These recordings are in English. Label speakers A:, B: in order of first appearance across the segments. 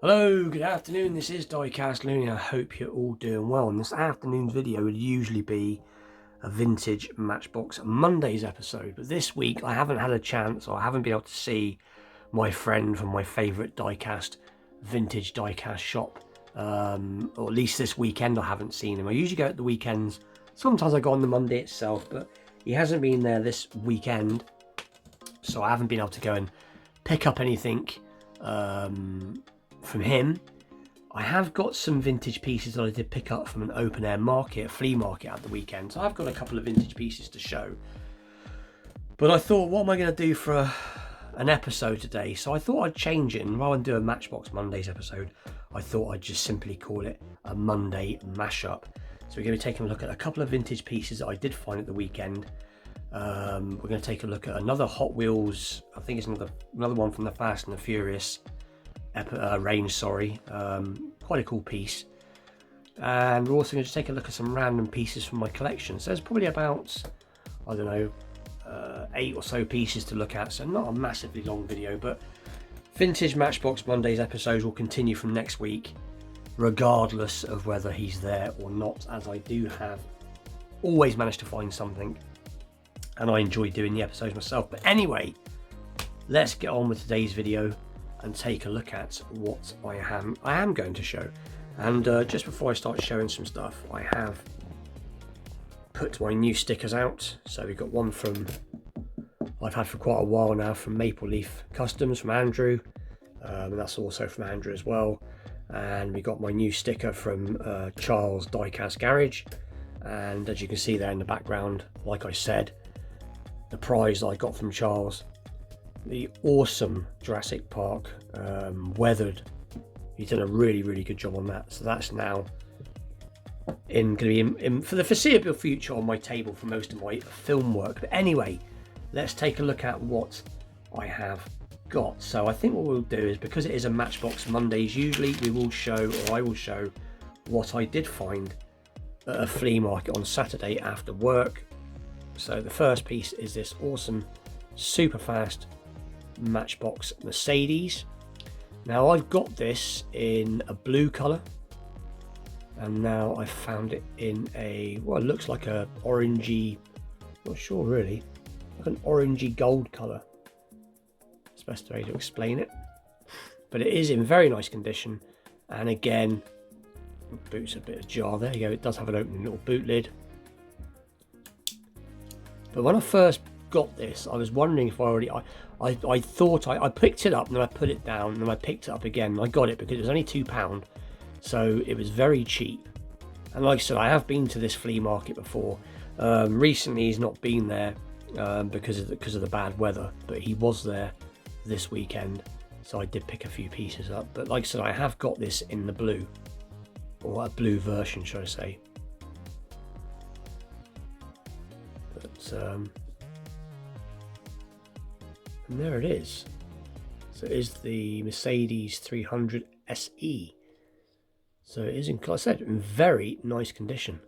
A: Hello, good afternoon, this is Diecast Looney. I hope you're all doing well. And this afternoon's video would usually be a vintage Matchbox Mondays episode, but this week I haven't had a chance, or I haven't been able to see my friend from my favourite diecast, vintage diecast shop, or at least this weekend I haven't seen him. I usually go at the weekends, sometimes I go on the Monday itself, but he hasn't been there this weekend, so I haven't been able to go and pick up anything from him. I have got some vintage pieces that I did pick up from an open air market, a flea market at the weekend, so I've got a couple of vintage pieces to show. But I thought, what am I going to do for an episode today? So I thought I'd change it, and rather than do a Matchbox Mondays episode, I thought I'd just simply call it a Monday mashup. So we're going to be taking a look at a couple of vintage pieces that I did find at the weekend. We're going to take a look at another Hot Wheels, I think it's another one from the Fast and the Furious range, quite a cool piece. And we're also going to take a look at some random pieces from my collection. So there's probably about, I don't know, 8 or so pieces to look at, so not a massively long video, but vintage Matchbox Mondays episodes will continue from next week regardless of whether he's there or not, as I do have always managed to find something and I enjoy doing the episodes myself. But anyway, let's get on with today's video and take a look at what I am going to show. And just before I start showing some stuff, I have put my new stickers out. So we've got one from I've had for quite a while now, from Maple Leaf Customs from Andrew, and that's also from Andrew as well. And we got my new sticker from Charles Diecast Garage, and as you can see there in the background, like I said, the prize that I got from Charles, the awesome Jurassic Park weathered. He's done a really good job on that, so that's now going to be in for the foreseeable future on my table for most of my film work. But anyway, let's take a look at what I have got. So I think what we'll do is, because it is a Matchbox Mondays, usually we will show, or I will show, what I did find at a flea market on Saturday after work. So the first piece is this awesome super fast Matchbox Mercedes. Now I've got this in a blue colour, and now I've found it in a, well, it looks like a orangey, not sure really, like an orangey gold colour. It's the best way to explain it, but it is in very nice condition. And again, boot's a bit ajar. There you go, it does have an open little boot lid. But when I first got this, I was wondering if I thought I picked it up, and then I put it down, and then I picked it up again, and I got it because it was only £2, so it was very cheap. And like I said, I have been to this flea market before. Recently he's not been there because of the bad weather, but he was there this weekend, so I did pick a few pieces up. But like I said, I have got this in the blue, or a blue version should I say. But and there it is. So it is the Mercedes 300 SE. So it is, like I said, in very nice condition.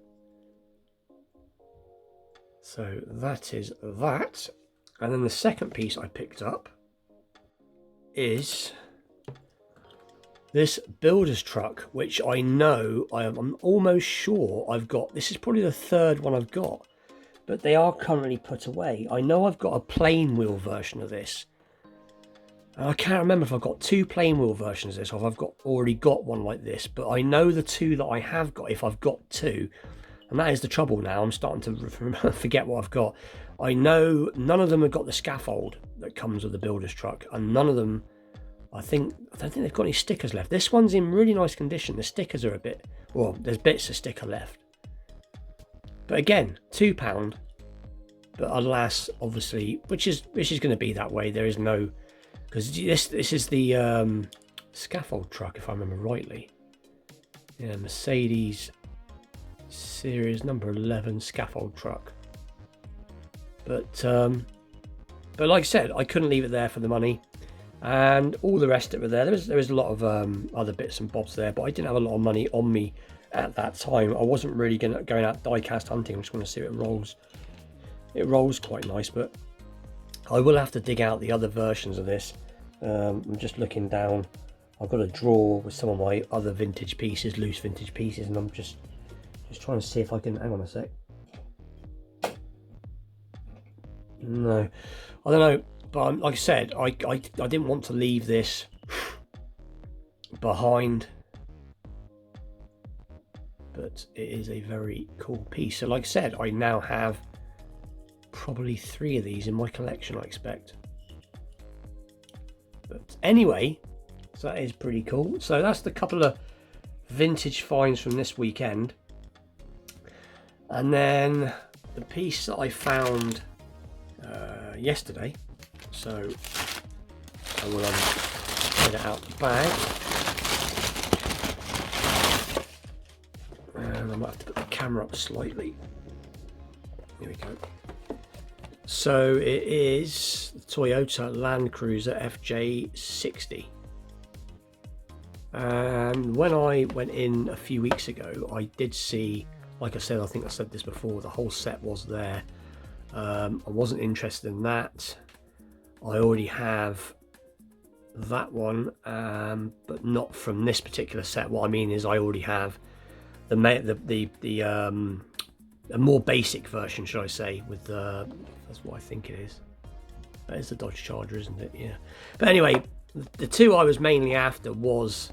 A: So that is that. And then the second piece I picked up is this builder's truck, which I know, I'm almost sure I've got. This is probably the third one I've got, but they are currently put away. I know I've got a plain wheel version of this. And I can't remember if I've got 2 plain wheel versions of this, or if I've already got one like this. But I know the 2 that I have got, if I've got 2, and that is the trouble now. I'm starting to forget what I've got. I know none of them have got the scaffold that comes with the builder's truck, and none of them, I don't think they've got any stickers left. This one's in really nice condition. The stickers are a bit, well, there's bits of sticker left. But again, £2, but alas, obviously, which is going to be that way. There is no, because this is the scaffold truck, if I remember rightly. Yeah, Mercedes series number 11 scaffold truck. But like I said, I couldn't leave it there for the money, and all the rest of it there. There was a lot of other bits and bobs there, but I didn't have a lot of money on me at that time. I wasn't really going out diecast hunting. I just want to see if it rolls. It rolls quite nice, but I will have to dig out the other versions of this. I'm just looking down I've got a drawer with some of my other vintage pieces, loose vintage pieces, and I'm just trying to see if I can, hang on a sec. No, I don't know, but like I said, I didn't want to leave this behind, but it is a very cool piece. So like I said, I now have probably 3 of these in my collection, I expect. But anyway, so that is pretty cool. So that's the couple of vintage finds from this weekend. And then the piece that I found yesterday, so I will get it out the bag, and I might have to put the camera up slightly. Here we go. So it is the Toyota Land Cruiser FJ60, and when I went in a few weeks ago, I did see, like I said, I think I said this before, the whole set was there. I wasn't interested in that. I already have that one, but not from this particular set. What I mean is I already have a more basic version, should I say, with the, that's what I think it is. That is the Dodge Charger, isn't it? Yeah. But anyway, the 2 I was mainly after was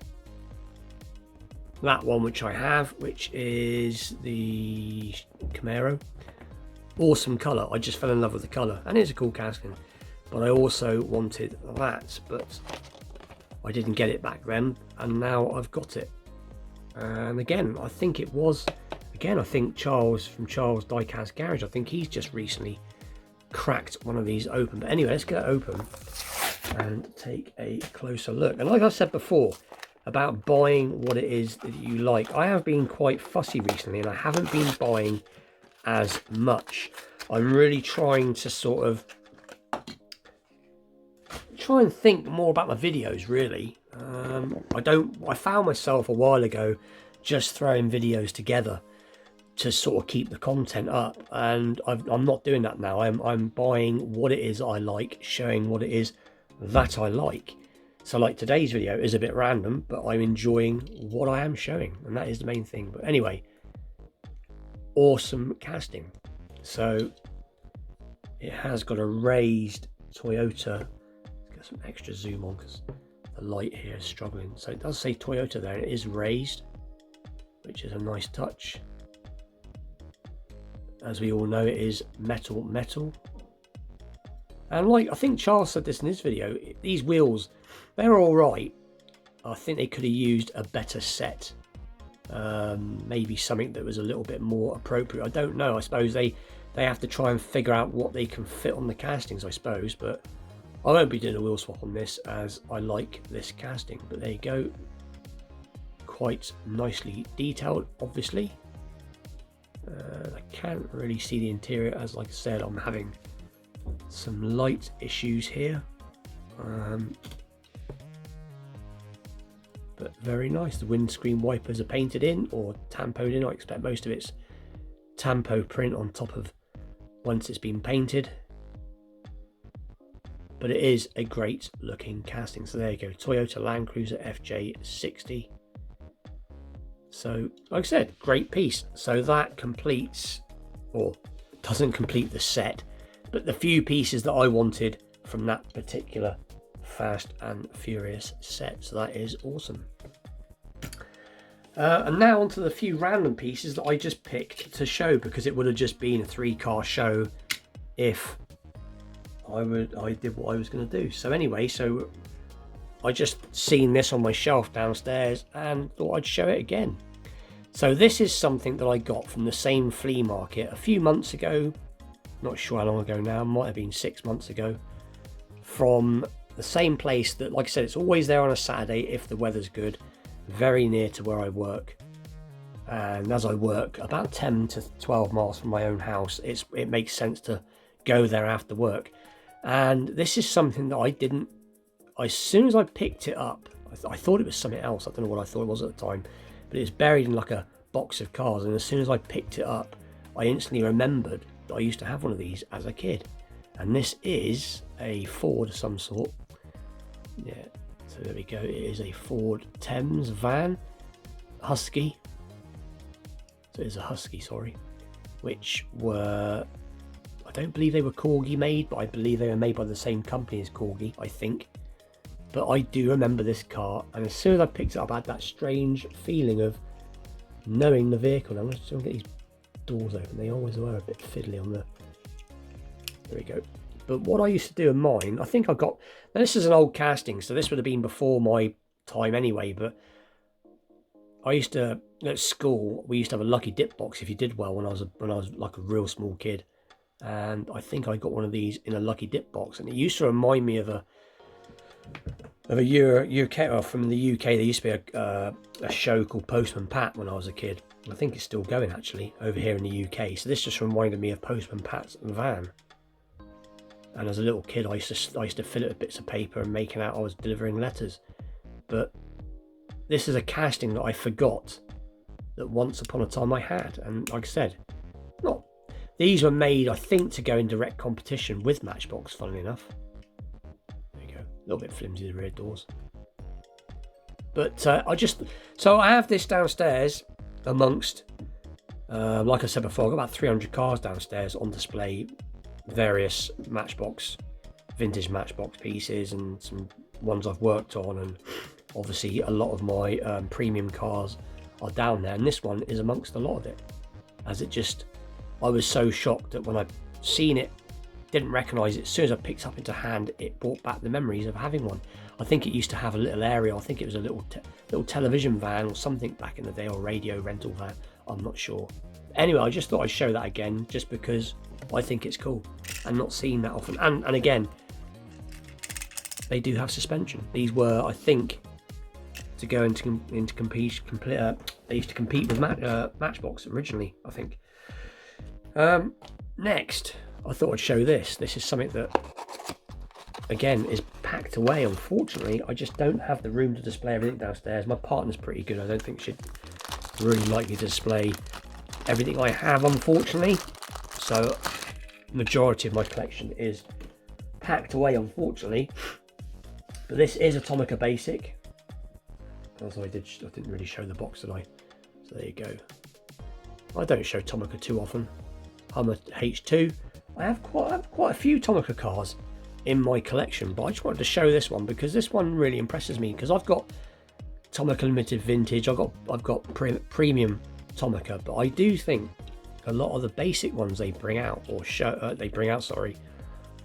A: that one, which I have, which is the Camaro. Awesome colour. I just fell in love with the colour, and it's a cool casting. But I also wanted that, but I didn't get it back then, and now I've got it. And again, I think it was, I think Charles from Charles Diecast Garage, I think he's just recently cracked one of these open. But anyway, let's get it open and take a closer look. And like I said before about buying what it is that you like, I have been quite fussy recently, and I haven't been buying as much. I'm really trying to sort of try and think more about my videos, really. I found myself a while ago just throwing videos together to sort of keep the content up, and I'm not doing that now. I'm buying what it is I like, showing what it is that I like. So like today's video is a bit random, but I'm enjoying what I am showing, and that is the main thing. But anyway, awesome casting. So it has got a raised Toyota. Let's get some extra zoom on because the light here is struggling. So it does say Toyota there, and it is raised, which is a nice touch. As we all know, it is metal. And like I think Charles said this in his video, these wheels, they're all right. I think they could have used a better set. Maybe something that was a little bit more appropriate. I don't know. I suppose they have to try and figure out what they can fit on the castings, I suppose. But I won't be doing a wheel swap on this, as I like this casting. But there you go. Quite nicely detailed, obviously. I can't really see the interior, as like I said, I'm having some light issues here. But very nice. The windscreen wipers are painted in or tampoed in. I expect most of it's tampo print on top of once it's been painted. But it is a great looking casting. So there you go, Toyota Land Cruiser FJ60. So like I said, great piece. So that completes, or doesn't complete the set, but the few pieces that I wanted from that particular Fast and Furious set. So that is awesome. And now onto the few random pieces that I just picked to show, because it would have just been a 3-car show if I did what I was going to do. So anyway, so I just seen this on my shelf downstairs and thought I'd show it again. So this is something that I got from the same flea market a few months ago. Not sure how long ago now, might have been 6 months ago, from the same place that, like I said, it's always there on a Saturday if the weather's good, very near to where I work. And as I work about 10 to 12 miles from my own house, it makes sense to go there after work. And this is something that as soon as I picked it up, I thought it was something else. I don't know what I thought it was at the time, but it's buried in like a box of cars. And as soon as I picked it up, I instantly remembered that I used to have one of these as a kid. And this is a Ford of some sort. Yeah, So there we go. It is a Ford Thames van, Husky. So it is a Husky, sorry. Which were, I don't believe they were Corgi made, but I believe they were made by the same company as Corgi, I think. But I do remember this car, and as soon as I picked it up, I had that strange feeling of knowing the vehicle. I'm just going to get these doors open. They always were a bit fiddly on the... There we go. But what I used to do in mine, I think I got... Now this is an old casting, so this would have been before my time anyway, but I used to, at school, we used to have a lucky dip box if you did well when I was like a real small kid. And I think I got one of these in a lucky dip box, and it used to remind me of a UK, or from the UK. There used to be a show called Postman Pat when I was a kid. I think it's still going actually over here in the UK. So this just reminded me of Postman Pat's van. And as a little kid, I used to fill it with bits of paper and making out I was delivering letters. But this is a casting that I forgot that once upon a time I had. And like I said, these were made, I think, to go in direct competition with Matchbox, funnily enough. There you go. A little bit flimsy, the rear doors. But so I have this downstairs amongst, like I said before, I've got about 300 cars downstairs on display. Various Matchbox, vintage Matchbox pieces and some ones I've worked on, and obviously a lot of my premium cars are down there, and this one is amongst a lot of it. As it just, I was so shocked that when I seen it, didn't recognise it, as soon as I picked up into hand, it brought back the memories of having one. I think it used to have a little area, I think it was a little television van or something back in the day, or radio rental van, I'm not sure. Anyway, I just thought I'd show that again, just because I think it's cool and not seen that often. And again, they do have suspension. These were, I think, to go into compete. They used to compete with Matchbox originally, I think. Next, I thought I'd show this. This is something that, again, is packed away. Unfortunately, I just don't have the room to display everything downstairs. My partner's pretty good. I don't think she'd really like me to display everything I have, unfortunately. So majority of my collection is packed away, unfortunately. But this is a Tomica Basic. As I didn't really show the box, did I? So there you go. I don't show Tomica too often. I'm a H2. I have quite a few Tomica cars in my collection, but I just wanted to show this one because this one really impresses me, because I've got Tomica Limited Vintage. I've got premium Tomica, but I do think a lot of the basic ones they bring out,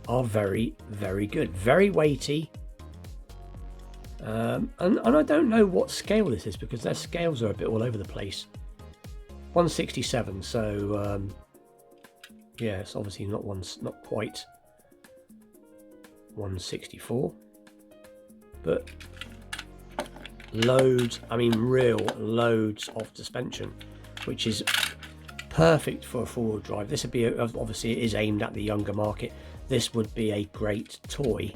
A: are very, very good. Very weighty. And I don't know what scale this is, because their scales are a bit all over the place. 167, so yeah, it's obviously not quite 164, but loads, I mean real loads of suspension, which is perfect for a four-wheel drive. This would be, obviously it is aimed at the younger market, this would be a great toy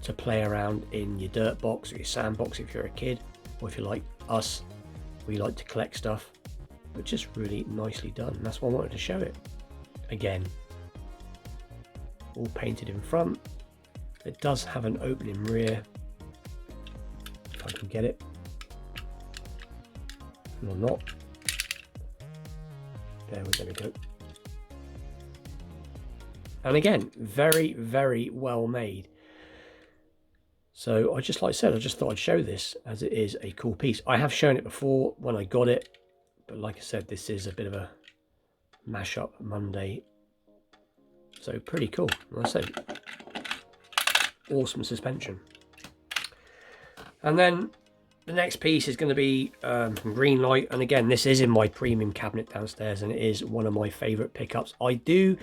A: to play around in your dirt box or your sandbox if you're a kid, or if you're like us, we like to collect stuff. But just really nicely done. That's why I wanted to show it. Again, all painted in front. It does have an opening rear, if I can get it, or not. There we go. And again, very, very well made. So I just, like I said, I just thought I'd show this, as it is a cool piece. I have shown it before when I got it, but like I said, this is a bit of a mashup Monday. So pretty cool. Like I said, awesome suspension. And then the next piece is going to be from Greenlight. And again, this is in my premium cabinet downstairs, and it is one of my favourite pickups. I do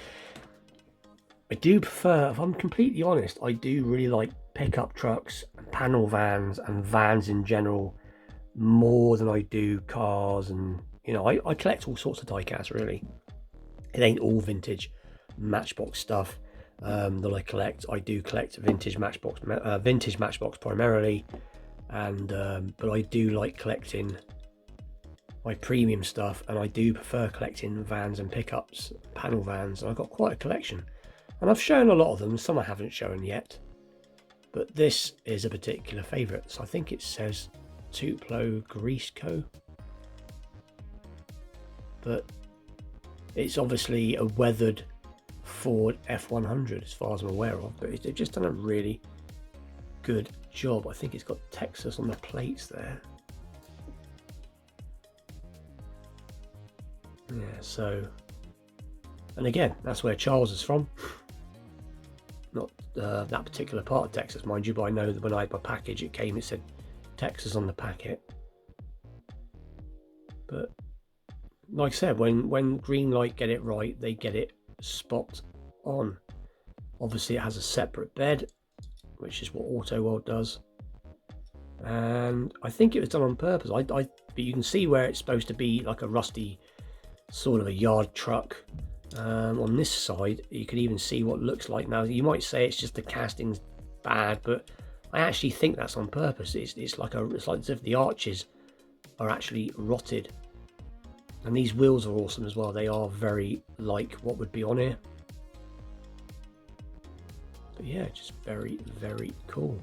A: prefer, if I'm completely honest, I do really like pickup trucks and panel vans and vans in general more than I do cars. And you know, I collect all sorts of diecast, really. It ain't all vintage Matchbox stuff that I collect. I do collect vintage Matchbox primarily, and but I do like collecting my premium stuff, and I do prefer collecting vans and pickups, panel vans. I've got quite a collection, and I've shown a lot of them. Some I haven't shown yet, But this is a particular favourite. So I think it says Tupelo Grease Co. But it's obviously a weathered Ford F100 as far as I'm aware of. But they've just done a really good job. I think it's got Texas on the plates there. Yeah, so, and again, that's where Charles is from. Not that particular part of Texas, mind you, but I know that when I had my package, it said Texas on the packet. But like I said, when Greenlight get it right, they get it spot on. Obviously, it has a separate bed, which is what Auto World does, and I think it was done on purpose. But you can see where it's supposed to be like a rusty sort of a yard truck. On this side, you can even see what it looks like. Now, you might say it's just the casting's bad, but I actually think that's on purpose. It's like as if the arches are actually rotted. And these wheels are awesome as well. They are very like what would be on here. But yeah, just very, very cool.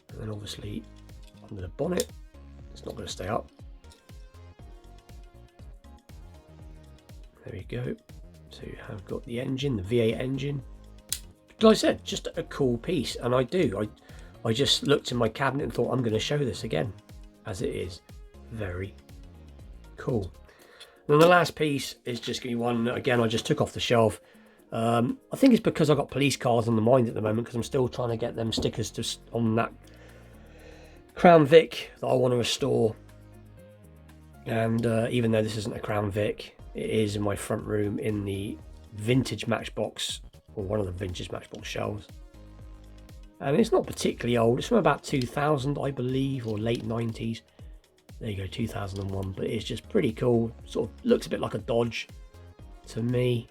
A: And then obviously under the bonnet, it's not going to stay up. There we go. So you have got the engine, the V8 engine. Like I said, just a cool piece. And I just looked in my cabinet and thought, I'm going to show this again, as it is very cool. And the last piece is just going to be one that, again, I just took off the shelf. I think it's because I've got police cars on the mind at the moment, because I'm still trying to get them stickers on that Crown Vic that I want to restore. And even though this isn't a Crown Vic, it is in my front room in the vintage Matchbox, or one of the vintage Matchbox shelves. And it's not particularly old. It's from about 2000, I believe, or late 90s. There you go, 2001. But it's just pretty cool. Sort of looks a bit like a Dodge to me,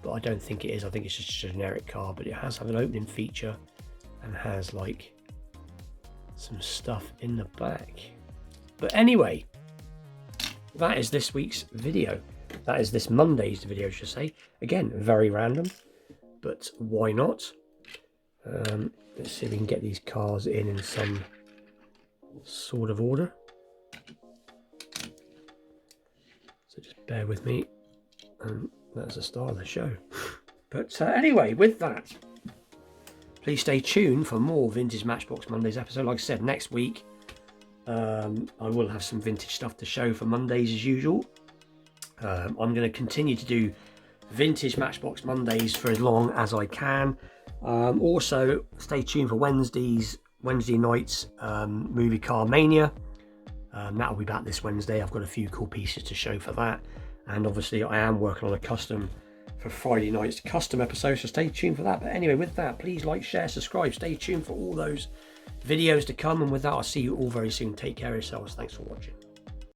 A: but I don't think it is. I think it's just a generic car, but it has an opening feature and has like some stuff in the back. But anyway, that is this week's video. That is this Monday's video, I should say. Again, very random, but why not? Let's see if we can get these cars in some sort of order. So just bear with me. And that's the start of the show. But anyway, with that, please stay tuned for more Vintage Matchbox Mondays episode. Like I said, next week I will have some vintage stuff to show for Mondays as usual. I'm going to continue to do Vintage Matchbox Mondays for as long as I can. Also, stay tuned for Wednesday nights Movie Car Mania. That'll be back this Wednesday. I've got a few cool pieces to show for that. And obviously I am working on a custom for Friday night's custom episode, so stay tuned for that. But anyway, with that, please like, share, subscribe. Stay tuned for all those videos to come. And with that, I'll see you all very soon. Take care of yourselves. Thanks for watching.